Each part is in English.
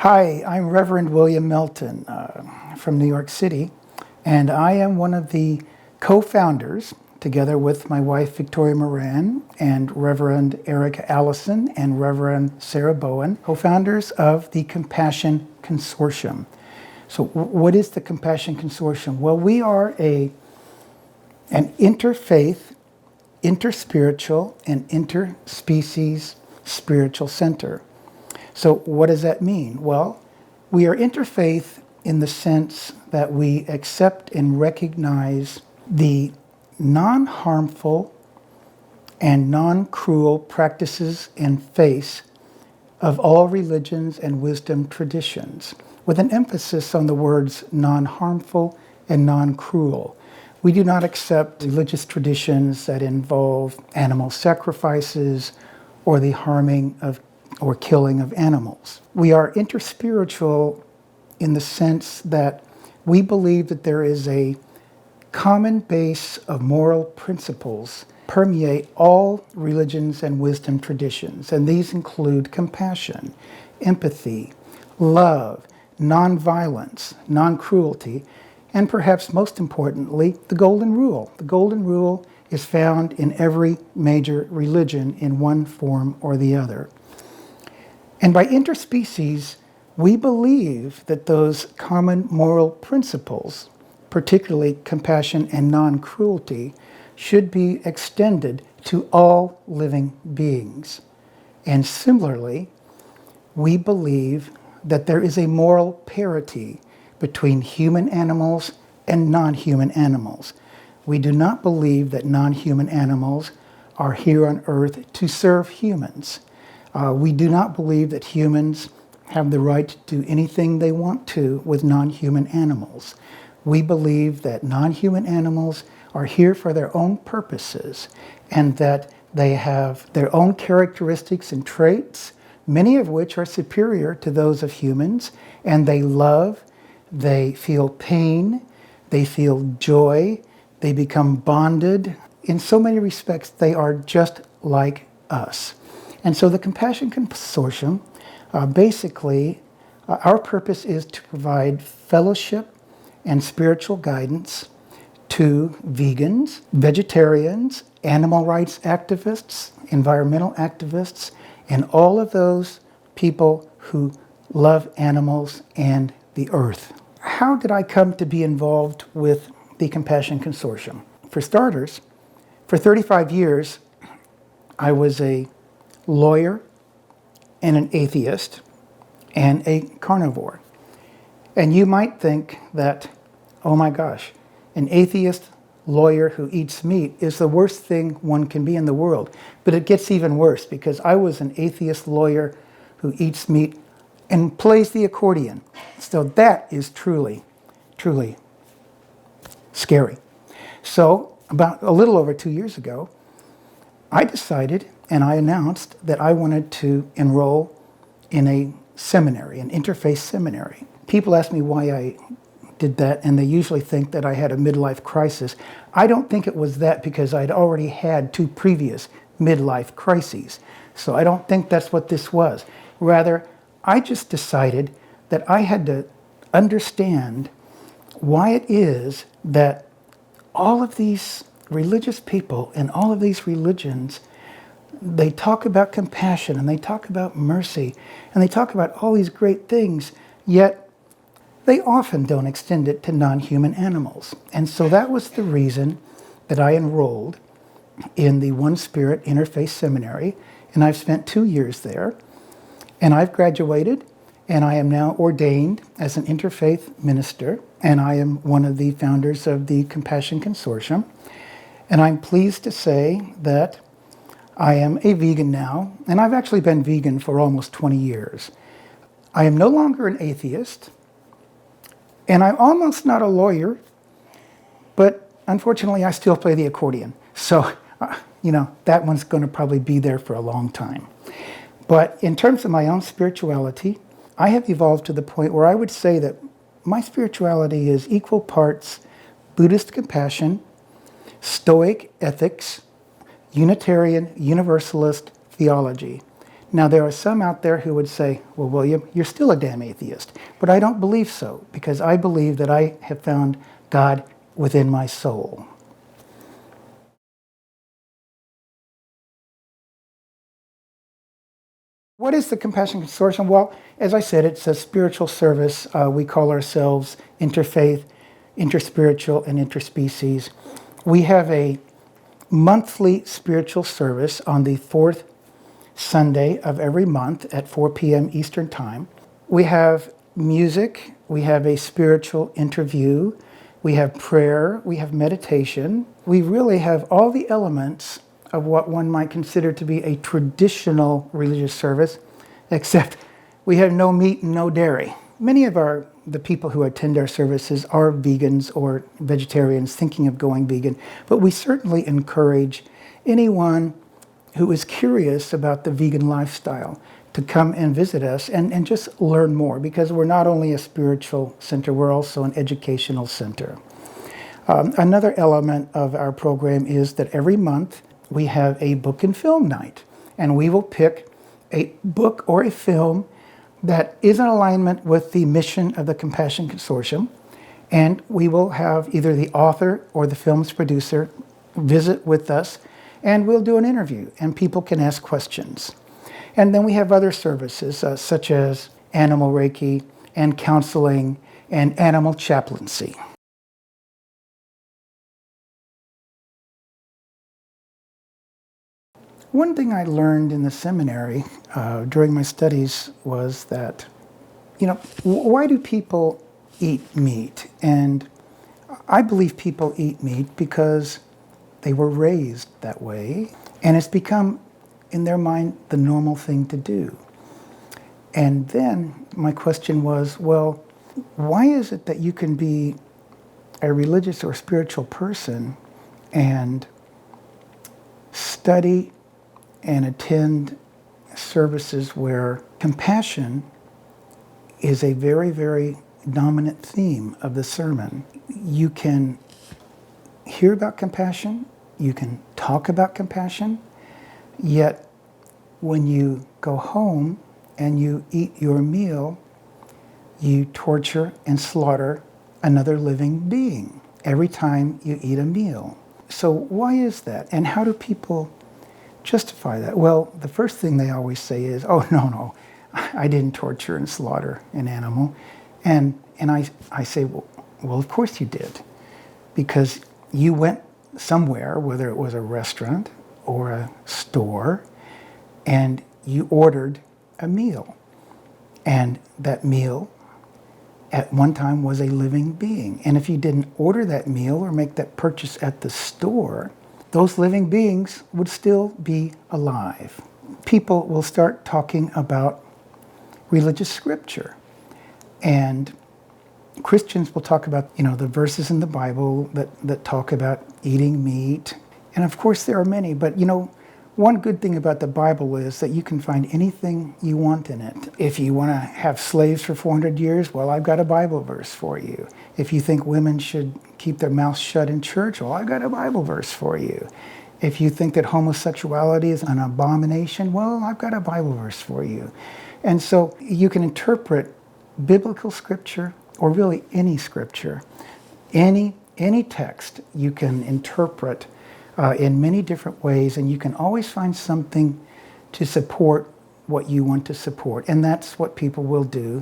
Hi, I'm Reverend William Melton from New York City, and I am one of the co-founders, together with my wife Victoria Moran and Reverend Erica Allison and Reverend Sarah Bowen, co-founders of the Compassion Consortium. So what is the Compassion Consortium? Well, we are an interfaith, interspiritual, and interspecies spiritual center. So what does that mean? Well, we are interfaith in the sense that we accept and recognize the non-harmful and non-cruel practices and faiths of all religions and wisdom traditions, with an emphasis on the words non-harmful and non-cruel. We do not accept religious traditions that involve animal sacrifices or the harming of or killing of animals. We are interspiritual in the sense that we believe that there is a common base of moral principles permeate all religions and wisdom traditions, and these include compassion, empathy, love, nonviolence, non-cruelty, and perhaps most importantly, the Golden Rule. The Golden Rule is found in every major religion in one form or the other. And by interspecies, we believe that those common moral principles, particularly compassion and non-cruelty, should be extended to all living beings. And similarly, we believe that there is a moral parity between human animals and non-human animals. We do not believe that non-human animals are here on earth to serve humans. We do not believe that humans have the right to do anything they want to with non-human animals. We believe that non-human animals are here for their own purposes and that they have their own characteristics and traits, many of which are superior to those of humans, and they love, they feel pain, they feel joy, they become bonded. In so many respects, they are just like us. And so the Compassion Consortium, basically, our purpose is to provide fellowship and spiritual guidance to vegans, vegetarians, animal rights activists, environmental activists, and all of those people who love animals and the earth. How did I come to be involved with the Compassion Consortium? For starters, for 35 years, I was a lawyer and an atheist and a carnivore. And you might think that, oh my gosh, an atheist lawyer who eats meat is the worst thing one can be in the world. But it gets even worse, because I was an atheist lawyer who eats meat and plays the accordion. So that is truly, truly scary. So about a little over 2 years ago, I decided and I announced that I wanted to enroll in a seminary, an interfaith seminary. People ask me why I did that, and they usually think that I had a midlife crisis. I don't think it was that, because I'd already had 2 previous midlife crises. So I don't think that's what this was. Rather, I just decided that I had to understand why it is that all of these religious people and all of these religions, they talk about compassion and they talk about mercy and they talk about all these great things, yet they often don't extend it to non-human animals. And so that was the reason that I enrolled in the One Spirit Interfaith Seminary, and I've spent 2 years there, and I've graduated, and I am now ordained as an interfaith minister, and I am one of the founders of the Compassion Consortium. And I'm pleased to say that I am a vegan now, and I've actually been vegan for almost 20 years. I am no longer an atheist, and I'm almost not a lawyer, but unfortunately I still play the accordion. So, that one's going to probably be there for a long time. But in terms of my own spirituality, I have evolved to the point where I would say that my spirituality is equal parts Buddhist compassion, Stoic ethics, Unitarian Universalist theology. Now, there are some out there who would say, well, William, you're still a damn atheist. But I don't believe so, because I believe that I have found God within my soul. What is the Compassion Consortium? Well, as I said, it's a spiritual service. We call ourselves Interfaith, Interspiritual, and Interspecies. We have a monthly spiritual service on the fourth Sunday of every month at 4 p.m. Eastern Time. We have music, we have a spiritual interview, we have prayer, we have meditation. We really have all the elements of what one might consider to be a traditional religious service, except we have no meat and no dairy. Many of the people who attend our services are vegans or vegetarians thinking of going vegan, but we certainly encourage anyone who is curious about the vegan lifestyle to come and visit us and just learn more, because we're not only a spiritual center, we're also an educational center. Another element of our program is that every month we have a book and film night, and we will pick a book or a film that is in alignment with the mission of the Compassion Consortium, and we will have either the author or the film's producer visit with us, and we'll do an interview, and people can ask questions. And then we have other services such as animal Reiki and counseling and animal chaplaincy. One thing I learned in the seminary during my studies was that, why do people eat meat? And I believe people eat meat because they were raised that way, and it's become, in their mind, the normal thing to do. And then my question was, well, why is it that you can be a religious or spiritual person and study and attend services where compassion is a very, very dominant theme of the sermon? You can hear about compassion, you can talk about compassion, yet when you go home and you eat your meal, you torture and slaughter another living being every time you eat a meal. So why is that? And how do people justify that? Well, the first thing they always say is, oh, no, I didn't torture and slaughter an animal. And I say, well, of course you did. Because you went somewhere, whether it was a restaurant or a store, and you ordered a meal. And that meal at one time was a living being. And if you didn't order that meal or make that purchase at the store, those living beings would still be alive. People will start talking about religious scripture. And Christians will talk about, the verses in the Bible that talk about eating meat. And of course there are many, but one good thing about the Bible is that you can find anything you want in it. If you want to have slaves for 400 years, well, I've got a Bible verse for you. If you think women should keep their mouths shut in church, well, I've got a Bible verse for you. If you think that homosexuality is an abomination, well, I've got a Bible verse for you. And so you can interpret biblical scripture, or really any scripture, any text you can interpret in many different ways, and you can always find something to support what you want to support. And that's what people will do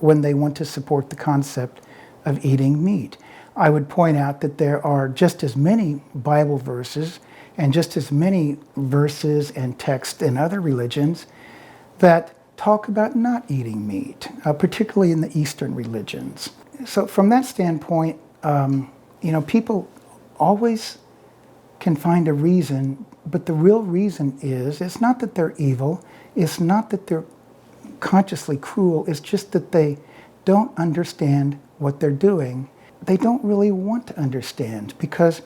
when they want to support the concept of eating meat. I would point out that there are just as many Bible verses and just as many verses and texts in other religions that talk about not eating meat, particularly in the Eastern religions. So from that standpoint, people always can find a reason, but the real reason is, it's not that they're evil, it's not that they're consciously cruel, it's just that they don't understand what they're doing. They don't really want to understand, because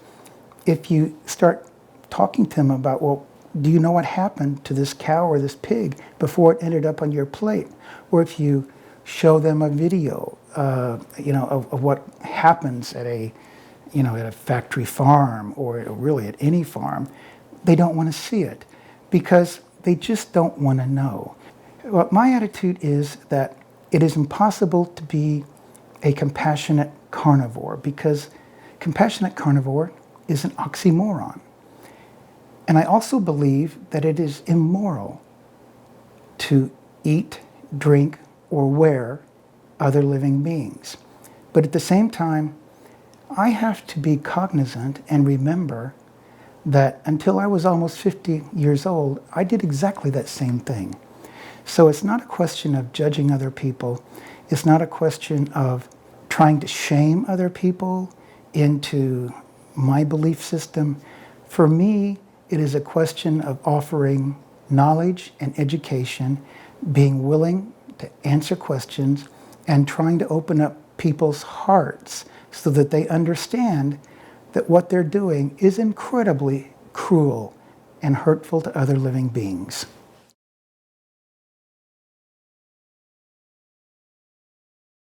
if you start talking to them about, well, do you know what happened to this cow or this pig before it ended up on your plate? Or if you show them a video, of what happens at a factory farm, or really at any farm, they don't want to see it, because They just don't want to know. Well, my attitude is that it is impossible to be a compassionate carnivore, because compassionate carnivore is an oxymoron. And I also believe that it is immoral to eat, drink, or wear other living beings. But at the same time, I have to be cognizant and remember that until I was almost 50 years old, I did exactly that same thing. So it's not a question of judging other people. It's not a question of trying to shame other people into my belief system. For me, it is a question of offering knowledge and education, being willing to answer questions, and trying to open up people's hearts so that they understand that what they're doing is incredibly cruel and hurtful to other living beings.